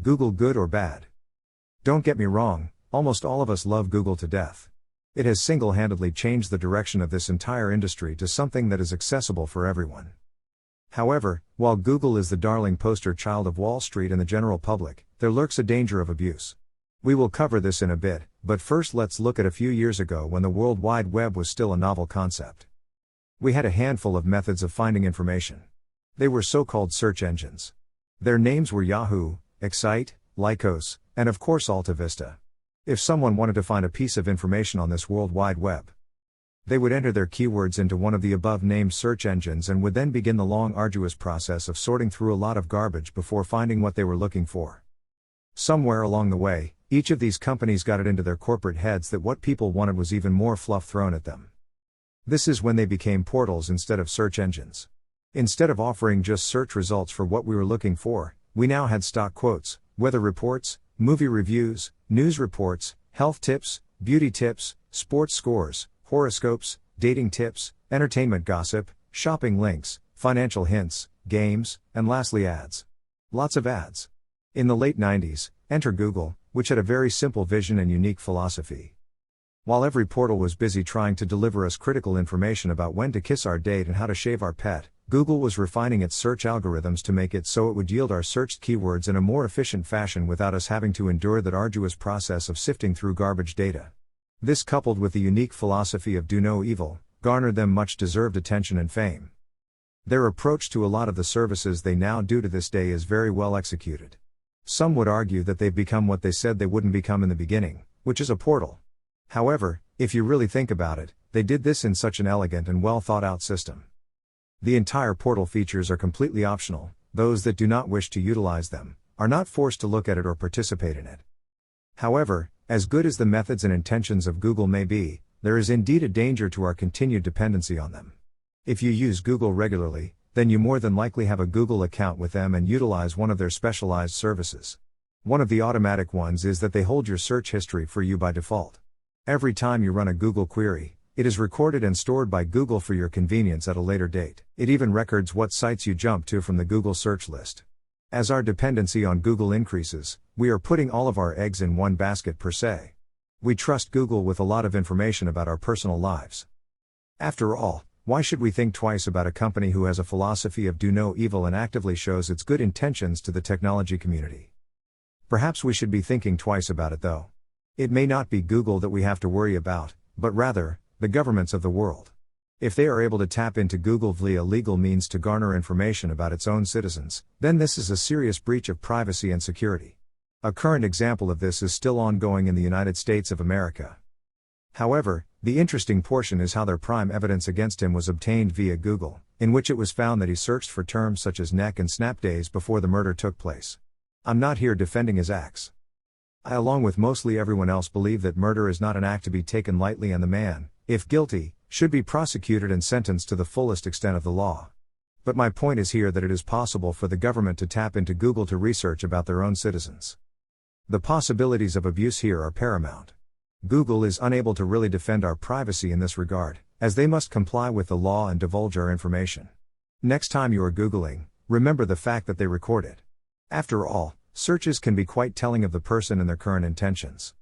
Google good or bad? Don't get me wrong, almost all of us love Google to death. It has single-handedly changed the direction of this entire industry to something that is accessible for everyone. However, while Google is the darling poster child of Wall Street and the general public, there lurks a danger of abuse. We will cover this in a bit, but first let's look at a few years ago when the World Wide Web was still a novel concept. We had a handful of methods of finding information. They were so-called search engines. Their names were Yahoo, Excite, Lycos, and of course AltaVista. If someone wanted to find a piece of information on this World Wide Web, they would enter their keywords into one of the above-named search engines and would then begin the long arduous process of sorting through a lot of garbage before finding what they were looking for. Somewhere along the way, each of these companies got it into their corporate heads that what people wanted was even more fluff thrown at them. This is when they became portals instead of search engines. Instead of offering just search results for what we were looking for, we now had stock quotes, weather reports, movie reviews, news reports, health tips, beauty tips, sports scores, horoscopes, dating tips, entertainment gossip, shopping links, financial hints, games, and lastly ads. Lots of ads. In the late 90s, enter Google, which had a very simple vision and unique philosophy. While every portal was busy trying to deliver us critical information about when to kiss our date and how to shave our pet, Google was refining its search algorithms to make it so it would yield our searched keywords in a more efficient fashion without us having to endure that arduous process of sifting through garbage data. This, coupled with the unique philosophy of do no evil, garnered them much deserved attention and fame. Their approach to a lot of the services they now do to this day is very well executed. Some would argue that they've become what they said they wouldn't become in the beginning, which is a portal. However, if you really think about it, they did this in such an elegant and well thought out system. The entire portal features are completely optional. Those that do not wish to utilize them are not forced to look at it or participate in it. However, as good as the methods and intentions of Google may be, there is indeed a danger to our continued dependency on them. If you use Google regularly, then you more than likely have a Google account with them and utilize one of their specialized services. One of the automatic ones is that they hold your search history for you by default. Every time you run a Google query, it is recorded and stored by Google for your convenience at a later date. It even records what sites you jump to from the Google search list. As our dependency on Google increases, we are putting all of our eggs in one basket per se. We trust Google with a lot of information about our personal lives. After all, why should we think twice about a company who has a philosophy of do no evil and actively shows its good intentions to the technology community? Perhaps we should be thinking twice about it though. It may not be Google that we have to worry about, but rather, the governments of the world. If they are able to tap into Google via legal means to garner information about its own citizens, then this is a serious breach of privacy and security. A current example of this is still ongoing in the United States of America. However, the interesting portion is how their prime evidence against him was obtained via Google, in which it was found that he searched for terms such as neck and snap days before the murder took place. I'm not here defending his acts. I, along with mostly everyone else, believe that murder is not an act to be taken lightly and the man, if guilty, should be prosecuted and sentenced to the fullest extent of the law. But my point is here that it is possible for the government to tap into Google to research about their own citizens. The possibilities of abuse here are paramount. Google is unable to really defend our privacy in this regard, as they must comply with the law and divulge our information. Next time you are Googling, remember the fact that they record it. After all, searches can be quite telling of the person and their current intentions.